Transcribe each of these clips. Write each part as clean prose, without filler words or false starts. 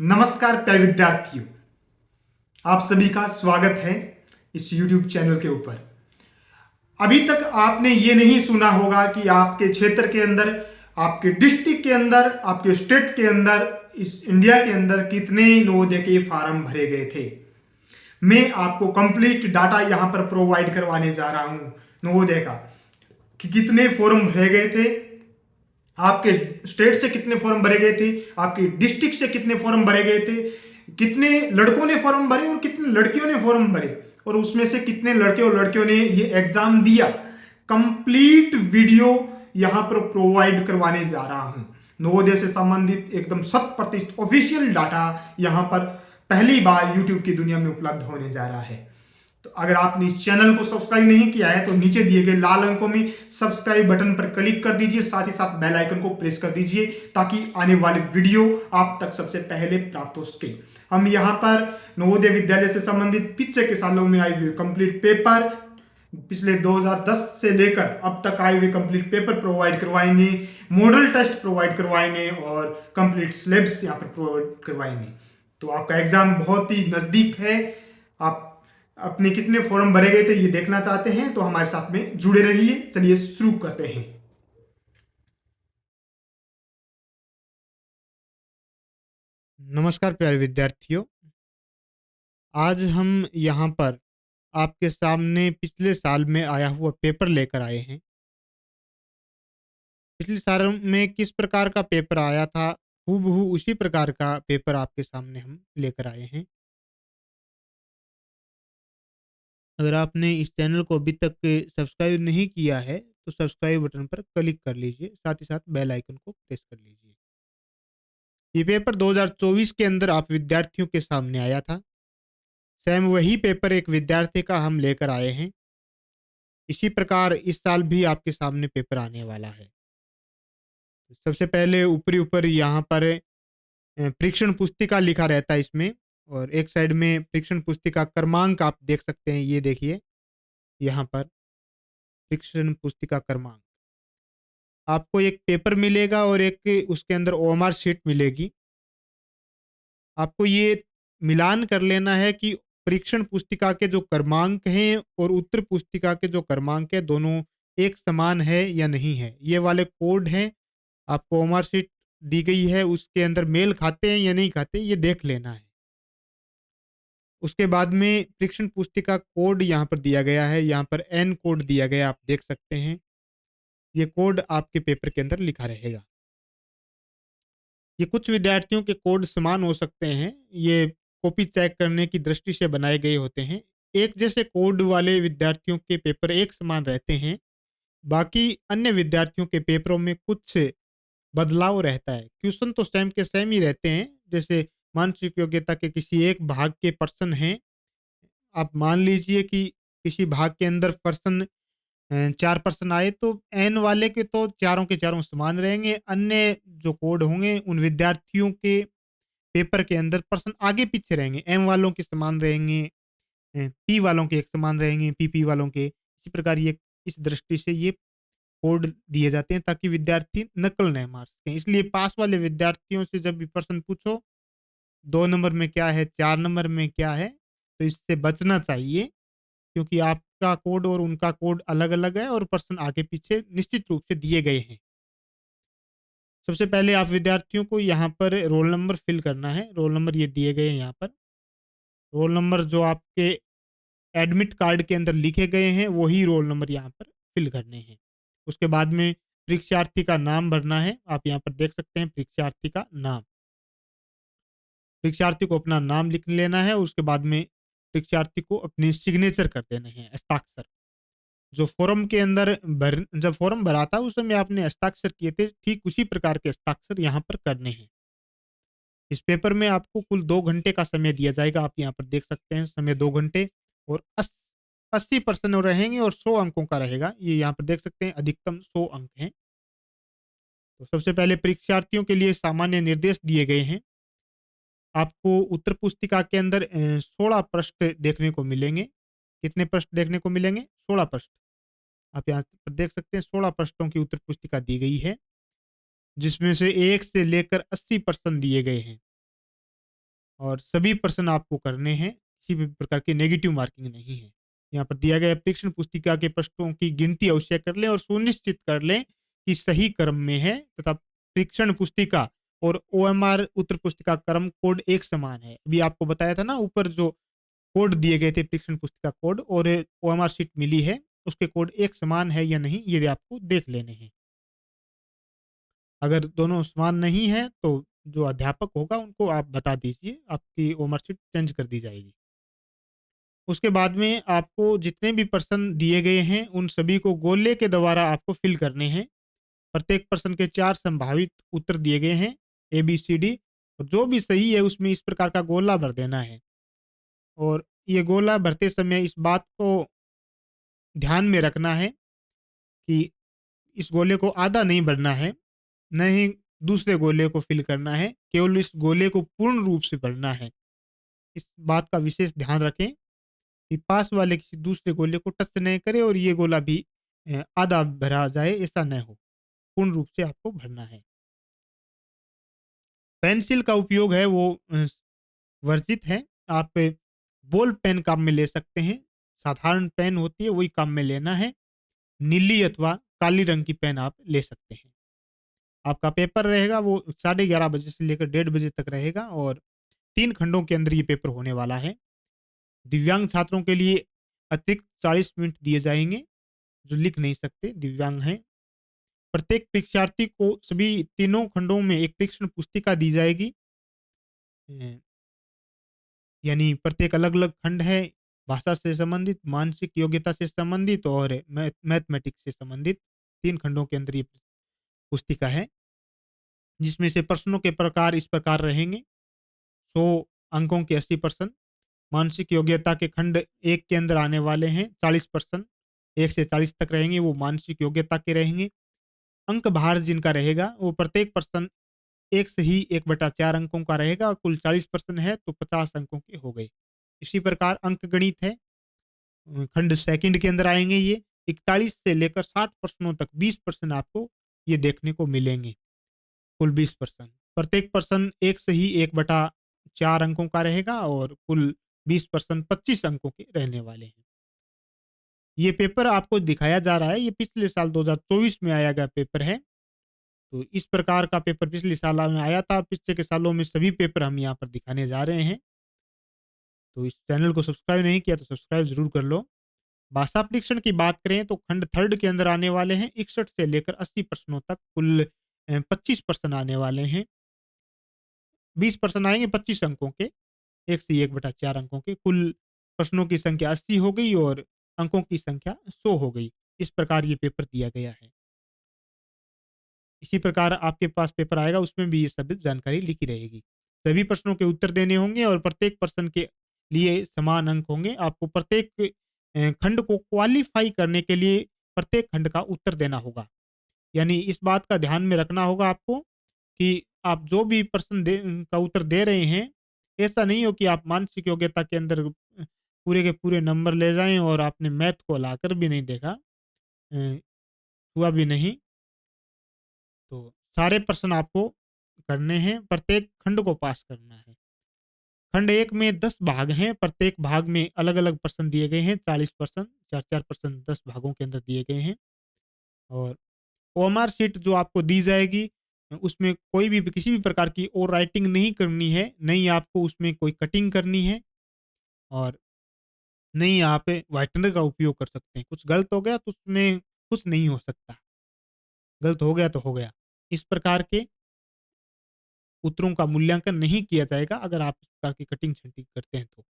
नमस्कार प्यारे विद्यार्थियों, आप सभी का स्वागत है इस YouTube चैनल के ऊपर। अभी तक आपने ये नहीं सुना होगा कि आपके क्षेत्र के अंदर, आपके डिस्ट्रिक्ट के अंदर, आपके स्टेट के अंदर, इस इंडिया के अंदर कितने नवोदय के फार्म भरे गए थे। मैं आपको कंप्लीट डाटा यहां पर प्रोवाइड करवाने जा रहा हूं नवोदय का, कि कितने फॉर्म भरे गए थे, आपके स्टेट से कितने फॉर्म भरे गए थे, आपके डिस्ट्रिक्ट से कितने फॉर्म भरे गए थे, कितने लड़कों ने फॉर्म भरे और कितने लड़कियों ने फॉर्म भरे, और उसमें से कितने लड़के और लड़कियों ने ये एग्जाम दिया। कंप्लीट वीडियो यहां पर प्रोवाइड करवाने जा रहा हूं। नवोदय से संबंधित एकदम 100% ऑफिशियल डाटा यहां पर पहली बार यूट्यूब की दुनिया में उपलब्ध होने जा रहा है। तो अगर आपने इस चैनल को सब्सक्राइब नहीं किया है तो नीचे दिए गए लाल अंकों में सब्सक्राइब बटन पर क्लिक कर दीजिए, साथ ही साथ बेल आइकन को प्रेस कर दीजिए ताकि आने वाले वीडियो आप तक सबसे पहले प्राप्त हो सके। हम यहाँ पर नवोदय विद्यालय से संबंधित पिछले के सालों में आए हुए कंप्लीट पेपर, पिछले 2010 से लेकर अब तक आए हुए कंप्लीट पेपर प्रोवाइड करवाएंगे, मॉडल टेस्ट प्रोवाइड करवाएंगे और कंप्लीट सिलेबस यहाँ पर प्रोवाइड करवाएंगे। तो आपका एग्जाम बहुत ही नजदीक है। आप अपने कितने फॉर्म भरे गए थे ये देखना चाहते हैं तो हमारे साथ में जुड़े रहिए। चलिए शुरू करते हैं। नमस्कार प्यारे विद्यार्थियों। आज हम यहाँ पर आपके सामने पिछले साल में आया हुआ पेपर लेकर आए हैं। पिछले साल में किस प्रकार का पेपर आया था, हूबहू उसी प्रकार का पेपर आपके सामने हम लेकर आए हैं। अगर आपने इस चैनल को अभी तक सब्सक्राइब नहीं किया है तो सब्सक्राइब बटन पर क्लिक कर लीजिए, साथ ही साथ बेल आइकन को प्रेस कर लीजिए। ये पेपर 2024 के अंदर आप विद्यार्थियों के सामने आया था। सेम वही पेपर एक विद्यार्थी का हम लेकर आए हैं। इसी प्रकार इस साल भी आपके सामने पेपर आने वाला है। सबसे पहले ऊपरी ऊपर यहाँ पर परीक्षण पुस्तिका लिखा रहता है इसमें, और एक साइड में परीक्षण पुस्तिका क्रमांक आप देख सकते हैं। ये देखिए यहाँ पर परीक्षण पुस्तिका क्रमांक। आपको एक पेपर मिलेगा और एक उसके अंदर ओएमआर शीट मिलेगी। आपको ये मिलान कर लेना है कि परीक्षण पुस्तिका के जो क्रमांक हैं और उत्तर पुस्तिका के जो क्रमांक है दोनों एक समान है या नहीं है। ये वाले कोड हैं, आपको ओएमआर शीट दी गई है, उसके अंदर मेल खाते हैं या नहीं खाते, ये देख लेना है। उसके बाद में परीक्षण पुस्तिका कोड यहाँ पर दिया गया है, यहाँ पर एन कोड दिया गया, आप देख सकते हैं। ये कोड आपके पेपर के अंदर लिखा रहेगा। ये कुछ विद्यार्थियों के कोड समान हो सकते हैं, ये कॉपी चेक करने की दृष्टि से बनाए गए होते हैं। एक जैसे कोड वाले विद्यार्थियों के पेपर एक समान रहते हैं। बाकी अन्य विद्यार्थियों के पेपरों में कुछ बदलाव रहता है। क्वेश्चन तो सेम के सेम ही रहते हैं। जैसे मानसिक योग्यता के किसी एक भाग के प्रश्न हैं, आप मान लीजिए कि किसी भाग के अंदर प्रश्न 4 प्रश्न आए तो एन वाले के तो चारों के चारों समान रहेंगे। अन्य जो कोड होंगे उन विद्यार्थियों के पेपर के अंदर प्रश्न आगे पीछे रहेंगे। एम वालों के समान रहेंगे, पी वालों के एक समान रहेंगे, पीपी वालों के। इसी प्रकार ये इस दृष्टि से ये कोड दिए जाते हैं ताकि विद्यार्थी नकल नहीं मार सकें। इसलिए पास वाले विद्यार्थियों से जब भी प्रश्न पूछो 2 नंबर में क्या है, 4 नंबर में क्या है, तो इससे बचना चाहिए, क्योंकि आपका कोड और उनका कोड अलग-अलग है और प्रश्न आगे-पीछे निश्चित रूप से दिए गए हैं। सबसे पहले आप विद्यार्थियों को यहाँ पर रोल नंबर फ़िल करना है। रोल नंबर ये दिए गए हैं यहाँ पर। रोल नंबर जो आपके एडमिट कार्ड के अंदर लिखे गए हैं, वही रोल नंबर यहाँ पर फ़िल करने हैं। उसके बाद में परीक्षार्थी का नाम भरना है। आप यहाँ पर देख सकते हैं परीक्षार्थी का नाम। परीक्षार्थी को अपना नाम लिख लेना है, उसके बाद में परीक्षार्थी को अपने सिग्नेचर कर देने हैं, हस्ताक्षर। जो फॉर्म के अंदर जब फॉर्म भरा था उस समय आपने हस्ताक्षर किए थे, ठीक उसी प्रकार के हस्ताक्षर यहाँ पर करने हैं। इस पेपर में आपको कुल 2 घंटे का समय दिया जाएगा। आप यहाँ पर देख सकते हैं समय 2 घंटे, और 80 प्रश्न रहेंगे और 100 अंकों का रहेगा। ये यहाँ पर देख सकते हैं अधिकतम 100 अंक हैं। तो सबसे पहले परीक्षार्थियों के लिए सामान्य निर्देश दिए गए हैं। आपको उत्तर पुस्तिका के अंदर 16 प्रश्न देखने को मिलेंगे। कितने प्रश्न देखने को मिलेंगे? 16 प्रश्न। आप यहाँ पर देख सकते हैं 16 प्रश्नों की उत्तर पुस्तिका दी गई है, जिसमें से 1 से लेकर 80 प्रश्न दिए गए हैं। और सभी प्रश्न आपको करने हैं, किसी भी प्रकार की नेगेटिव मार्किंग नहीं है। यहाँ पर दिया गया परीक्षण पुस्तिका के प्रश्नों की गिनती अवश्य कर लें और सुनिश्चित कर लें कि सही क्रम में है तथा परीक्षण पुस्तिका और ओएमआर उत्तर पुस्तिका क्रम कोड एक समान है। अभी आपको बताया था ना ऊपर जो कोड दिए गए थे परीक्षण पुस्तिका कोड और ओएमआर शीट मिली है, उसके कोड एक समान है या नहीं ये आपको देख लेने हैं। अगर दोनों समान नहीं है तो जो अध्यापक होगा उनको आप बता दीजिए, आपकी ओएमआर शीट चेंज कर दी जाएगी। उसके बाद में आपको जितने भी प्रश्न दिए गए हैं, उन सभी को गोले के द्वारा आपको फिल करने हैं। प्रत्येक प्रश्न के 4 संभावित उत्तर दिए गए हैं, ए, बी, सी, डी और जो भी सही है उसमें इस प्रकार का गोला भर देना है। और ये गोला भरते समय इस बात को ध्यान में रखना है कि इस गोले को आधा नहीं भरना है, न ही दूसरे गोले को फिल करना है, केवल इस गोले को पूर्ण रूप से भरना है। इस बात का विशेष ध्यान रखें कि पास वाले किसी दूसरे गोले को टच नहीं करे और ये गोला भी आधा भरा जाए, ऐसा न हो। पूर्ण रूप से आपको भरना है। पेंसिल का उपयोग है वो वर्जित है। आप बॉल पेन काम में ले सकते हैं। साधारण पेन होती है वही काम में लेना है। नीली अथवा काली रंग की पेन आप ले सकते हैं। आपका पेपर रहेगा वो 11:30 बजे से लेकर 1:30 बजे तक रहेगा और 3 खंडों के अंदर ये पेपर होने वाला है। दिव्यांग छात्रों के लिए अतिरिक्त 40 मिनट दिए जाएँगे, जो लिख नहीं सकते, दिव्यांग हैं। प्रत्येक परीक्षार्थी को सभी तीनों खंडों में एक परीक्षण पुस्तिका दी जाएगी। अ, यानी प्रत्येक अलग-अलग खंड है, भाषा से संबंधित, मानसिक योग्यता से संबंधित और मैथमेटिक्स से संबंधित 3 खंडों के अंदर ये पुस्तिका है, जिसमें से प्रश्नों के प्रकार इस प्रकार रहेंगे। 100 अंकों के 80 प्रश्न, मानसिक योग्यता के खंड 1 के अंदर आने वाले हैं, 40 प्रश्न 1 से 40 तक रहेंगे, वो मानसिक योग्यता के रहेंगे। अंक भार जिनका रहेगा, वो प्रत्येक प्रश्न 1 से ही 1/4 अंकों का रहेगा और कुल 40 प्रश्न है तो 50 अंकों के हो गए। इसी प्रकार अंकगणित है, खंड सेकंड के अंदर आएँगे ये, 41 से लेकर 60 प्रश्नों तक 20 प्रश्न आपको ये देखने को मिलेंगे, कुल 20 प्रश्न। प्रत्येक प्रश्न 1 से ही 1/4 अंकों का रहेगा और कुल 20 प्रश्न 25 अंकों के रहने वाले हैं। ये पेपर आपको दिखाया जा रहा है, ये पिछले साल 2024 में आया गया पेपर है। तो इस प्रकार का पेपर पिछले साल में आया था, पिछले के सालों में सभी पेपर हम यहाँ पर दिखाने जा रहे हैं। तो इस चैनल को सब्सक्राइब नहीं किया तो सब्सक्राइब ज़रूर कर लो। भाषा परीक्षण की बात करें तो खंड थर्ड के अंदर आने वाले हैं 61 से लेकर 80 प्रश्नों तक, कुल 25 प्रश्न आने वाले हैं। 20 प्रश्न आएँगे 25 अंकों के, 1 से 1/4 अंकों के, कुल प्रश्नों की संख्या 80 हो गई और अंकों की संख्या 100 हो गई। इस प्रकार ये पेपर दिया गया है। इसी प्रकार आपके पास पेपर आएगा उसमें भी ये सभी जानकारी लिखी रहेगी। सभी प्रश्नों के उत्तर देने होंगे और प्रत्येक प्रश्न के लिए समान अंक होंगे। आपको प्रत्येक खंड को क्वालीफाई करने के लिए प्रत्येक खंड का उत्तर देना होगा। यानी इस बात का ध्यान में रखना होगा आपको कि आप जो भी प्रश्न का उत्तर दे रहे हैं, ऐसा नहीं हो कि आप मानसिक योग्यता के अंदर पूरे के पूरे नंबर ले जाएँ और आपने मैथ को लाकर भी नहीं देखा, हुआ भी नहीं। तो सारे प्रश्न आपको करने हैं, प्रत्येक खंड को पास करना है। खंड 1 में 10 भाग हैं, प्रत्येक भाग में अलग-अलग प्रश्न दिए गए हैं, 40 प्रश्न, 4-4 प्रश्न 10 भागों के अंदर दिए गए हैं। और ओएमआर शीट जो आपको दी जाएगी, उसमें कोई भी किसी भी प्रकार की और राइटिंग नहीं करनी है, नहीं आपको उसमें कोई कटिंग करनी है और नहीं आप व्हाइटनर का उपयोग कर सकते हैं। कुछ गलत हो गया तो उसमें कुछ नहीं हो सकता, गलत हो गया तो हो गया। इस प्रकार के उत्तरों का मूल्यांकन नहीं किया जाएगा अगर आप इस प्रकार की कटिंग-छँटिंग करते हैं तो।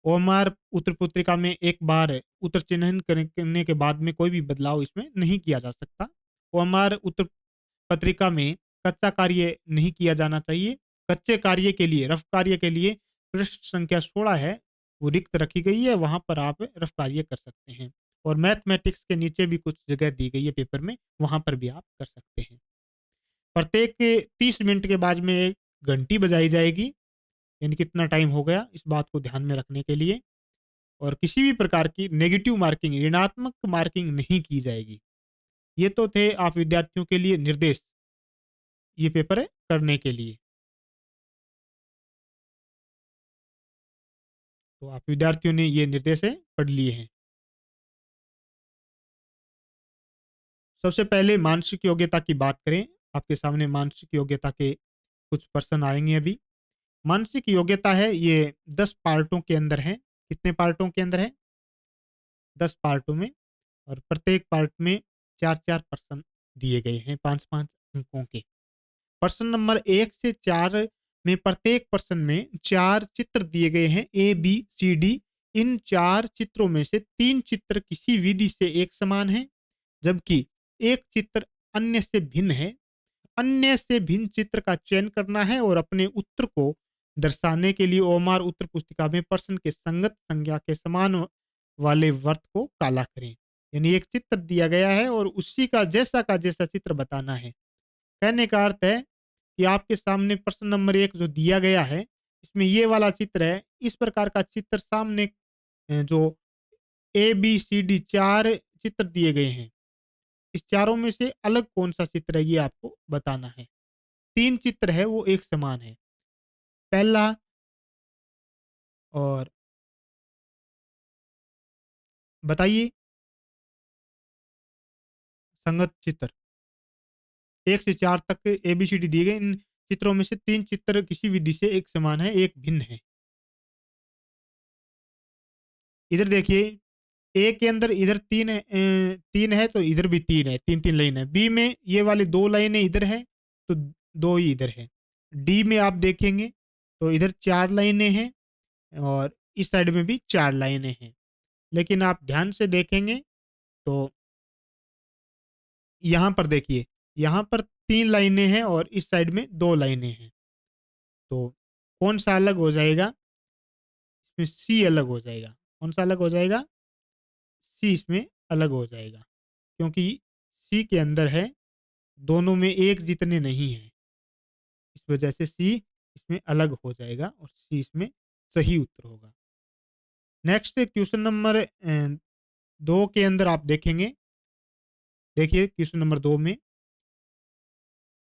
ओएमआर उत्तर पुस्तिका में एक बार उत्तर चिह्नित करने के बाद में कोई भी बदलाव इसमें नहीं किया जा सकता। ओएमआर उत्तर पत्रिका में कच्चा कार्य नहीं किया जाना चाहिए। कच्चे कार्य के लिए, रफ कार्य के लिए पृष्ठ संख्या 16 है, वो रिक्त रखी गई है, वहाँ पर आप रफ कार्य कर सकते हैं। और मैथमेटिक्स के नीचे भी कुछ जगह दी गई है पेपर में, वहाँ पर भी आप कर सकते हैं। प्रत्येक 30 मिनट के बाद में एक घंटी बजाई जाएगी, यानी कितना टाइम हो गया, इस बात को ध्यान में रखने के लिए। और किसी भी प्रकार की नेगेटिव मार्किंग, ऋणात्मक मार्किंग नहीं की जाएगी। ये तो थे आप विद्यार्थियों के लिए निर्देश, ये पेपर है करने के लिए। तो आप विद्यार्थियों ने ये निर्देश पढ़ लिए हैं। सबसे पहले मानसिक योग्यता की बात करें, आपके सामने मानसिक योग्यता के कुछ प्रश्न आएंगे अभी। मानसिक योग्यता है ये 10 पार्टों के अंदर है। कितने पार्टों के अंदर है? 10 पार्टों में, और प्रत्येक पार्ट में 4-4 प्रश्न दिए गए हैं 5-5 अंकों के। प्रश्न नंबर 1 से 4 में प्रत्येक प्रश्न में 4 चित्र दिए गए हैं, ए, बी, सी, डी। इन 4 चित्रों में से 3 चित्र किसी विधि से एक समान हैं, जबकि एक चित्र अन्य से भिन्न है। अन्य से भिन्न चित्र का चयन करना है और अपने उत्तर को दर्शाने के लिए ओमार उत्तर पुस्तिका में प्रश्न के संगत संज्ञा के समान वाले वर्त को काला करें। यानी एक चित्र दिया गया है और उसी का जैसा चित्र बताना है। कहने का अर्थ है कि आपके सामने प्रश्न नंबर 1 जो दिया गया है, इसमें ये वाला चित्र है। इस प्रकार का चित्र सामने जो ए, बी, सी, डी 4 चित्र दिए गए हैं। इस चारों में से अलग कौन-सा चित्र है, ये आपको बताना है। 3 चित्र है वो एक समान है। पहला और बताइए संगत चित्र। 1 से 4 तक एबीसीडी दिए गए। इन चित्रों में से 3 चित्र किसी विधि से एक समान है, एक भिन्न है। इधर देखिए, ए के अंदर इधर 3 है तो इधर भी 3 है, 3-3 लाइन है। बी में ये वाली 2 लाइनें इधर है, तो 2 ही इधर है। डी में आप देखेंगे तो इधर 4 लाइनें हैं और इस साइड में भी 4 लाइनें हैं। लेकिन आप ध्यान से देखेंगे तो यहाँ पर देखिए, यहाँ पर 3 लाइनें हैं और इस साइड में 2 लाइनें हैं। तो कौन-सा अलग हो जाएगा? इसमें सी अलग हो जाएगा। कौन-सा अलग हो जाएगा? सी इसमें अलग हो जाएगा, क्योंकि सी के अंदर है, दोनों में एक जितने नहीं हैं। इस वजह से सी इसमें अलग हो जाएगा और सी इसमें सही उत्तर होगा। नेक्स्ट क्वेश्चन नंबर 2 के अंदर आप देखेंगे, देखिए क्वेश्चन नंबर 2 में,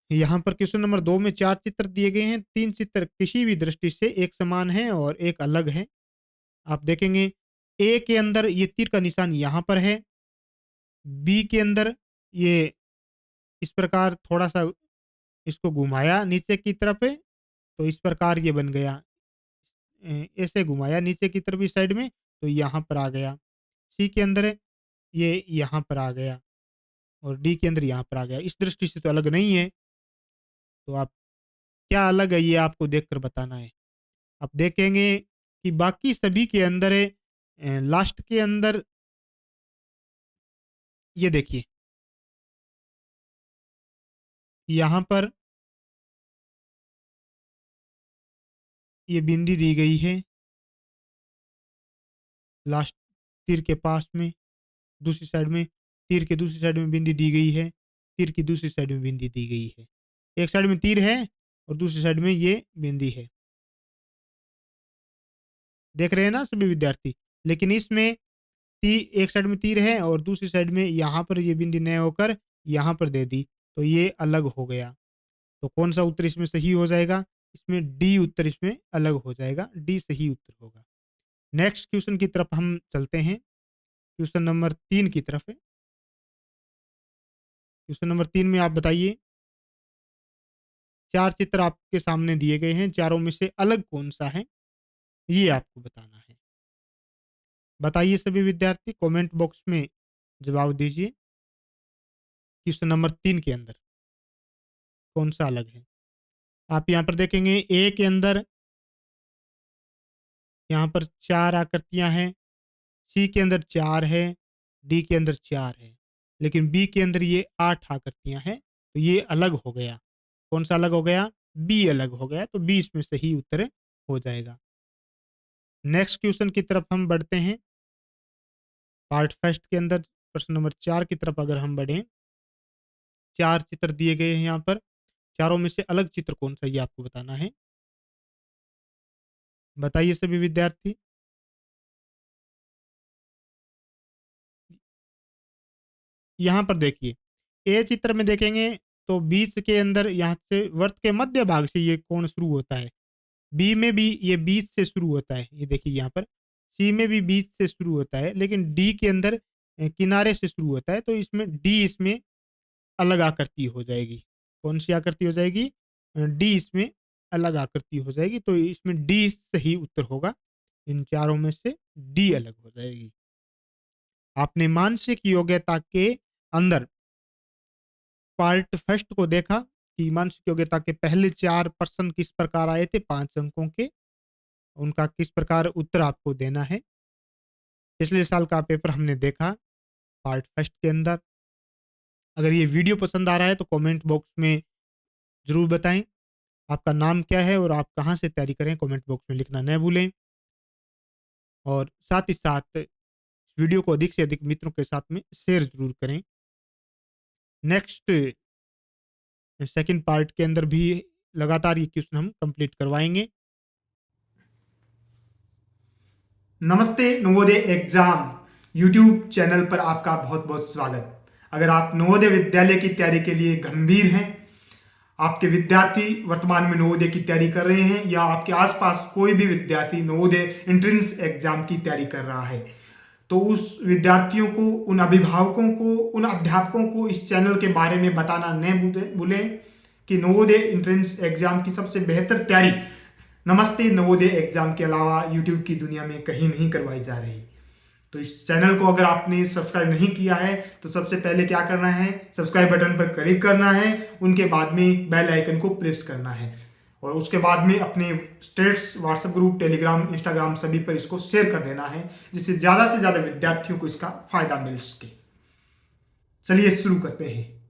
यहाँ पर क्वेश्चन नंबर 2 में 4 चित्र दिए गए हैं। 3 चित्र किसी भी दृष्टि से एक समान हैं और एक अलग है। आप देखेंगे ए के अंदर ये तीर का निशान यहाँ पर है, बी के अंदर ये इस प्रकार थोड़ा-सा इसको घुमाया नीचे की तरफ है, तो इस प्रकार ये बन गया। ऐसे घुमाया नीचे की तरफ इस साइड में, तो यहाँ पर आ गया। सी के अंदर है, ये यहाँ पर आ गया और डी के अंदर यहाँ पर आ गया। इस दृष्टि से तो अलग नहीं है, तो आप क्या अलग है ये आपको देखकर बताना है। आप देखेंगे कि बाकी सभी के अंदर है, लास्ट के अंदर ये देखिए, यहाँ पर ये बिंदी दी गई है लास्ट तीर के पास में, दूसरी साइड में तीर के दूसरी साइड में बिंदी दी गई है, तीर की दूसरी साइड में बिंदी दी गई है। एक साइड में तीर है और दूसरी साइड में ये बिंदी है। देख रहे हैं ना सभी विद्यार्थी? लेकिन इसमें ती एक साइड में तीर है और दूसरी साइड में यहाँ पर ये बिंदी न होकर यहाँ पर दे दी, तो ये अलग हो गया। तो कौन-सा उत्तर इसमें सही हो जाएगा? इसमें डी उत्तर इसमें अलग हो जाएगा, डी सही उत्तर होगा। नेक्स्ट क्वेश्चन की तरफ हम चलते हैं। क्वेश्चन नंबर 3 की तरफ है। क्वेश्चन नंबर 3 में आप बताइए, 4 चित्र आपके सामने दिए गए हैं, चारों में से अलग कौन-सा है? ये आपको बताना है। बताइए सभी विद्यार्थी, कमेंट बॉक्स में जवाब दीजिए। क्वेश्चन नंबर 3 के अंदर कौन-सा अलग है? आप यहाँ पर देखेंगे ए के अंदर यहाँ पर 4 आकृतियाँ हैं, सी के अंदर 4 है, डी के अंदर 4 है, लेकिन बी के अंदर ये 8 आकृतियाँ हैं, तो ये अलग हो गया। कौन-सा अलग हो गया? बी अलग हो गया, तो बी इसमें सही उत्तर हो जाएगा। नेक्स्ट क्वेश्चन की तरफ हम बढ़ते हैं। पार्ट फर्स्ट के अंदर प्रश्न नंबर 4 की तरफ अगर हम बढ़ें, 4 चित्र दिए गए हैं यहाँ पर, चारों में से अलग चित्र कौन-सा ये आपको बताना है। बताइए सभी विद्यार्थी। यहाँ पर देखिए, ए चित्र में देखेंगे तो बीच के अंदर यहाँ से वर्त के मध्य भाग से ये कोण शुरू होता है। बी में भी ये 20 से शुरू होता है, ये देखिए यहाँ पर। सी में भी 20 से शुरू होता है, लेकिन डी के अंदर किनारे से शुरू होता है, तो इसमें डी इसमें अलग आकृति हो जाएगी। कौन सी आकृति हो जाएगी? डी इसमें अलग आकृति हो जाएगी, तो इसमें डी सही उत्तर होगा। इन चारों में से डी अलग हो जाएगी। आपने मानसिक योग्यता के अंदर पार्ट फर्स्ट को देखा कि मानसिक योग्यता के पहले 4 प्रश्न किस प्रकार आए थे 5 अंकों के, उनका किस प्रकार उत्तर आपको देना है। पिछले साल का पेपर हमने देखा पार्ट फर्स्ट के अंदर। अगर ये वीडियो पसंद आ रहा है तो कमेंट बॉक्स में ज़रूर बताएं आपका नाम क्या है और आप कहाँ से तैयारी करें, कमेंट बॉक्स में लिखना न भूलें। और साथ ही साथ इस वीडियो को अधिक से अधिक मित्रों के साथ में शेयर ज़रूर करें। नेक्स्ट सेकंड पार्ट के अंदर भी लगातार ये क्वेश्चन हम कंप्लीट करवाएंगे। नमस्ते नवोदय एग्जाम यूट्यूब चैनल पर आपका बहुत बहुत स्वागत। अगर आप नवोदय विद्यालय की तैयारी के लिए गंभीर हैं, आपके विद्यार्थी वर्तमान में नवोदय की तैयारी कर रहे हैं, या आपके आसपास कोई भी विद्यार्थी नवोदय एंट्रेंस एग्जाम की तैयारी कर रहा है, तो उस विद्यार्थियों को, उन अभिभावकों को, उन अध्यापकों को इस चैनल के बारे में बताना न भूलें कि नवोदय एंट्रेंस एग्जाम की सबसे बेहतर तैयारी नमस्ते नवोदय एग्जाम के अलावा यूट्यूब की दुनिया में कहीं नहीं करवाई जा रही। तो इस चैनल को अगर आपने सब्सक्राइब नहीं किया है तो सबसे पहले क्या करना है, सब्सक्राइब बटन पर क्लिक करना है, उनके बाद में बेल आइकन को प्रेस करना है, और उसके बाद में अपने states, WhatsApp group, Telegram, Instagram सभी पर इसको शेयर कर देना है, जिससे ज़्यादा से ज़्यादा विद्यार्थियों को इसका फायदा मिल सके। चलिए शुरू करते हैं।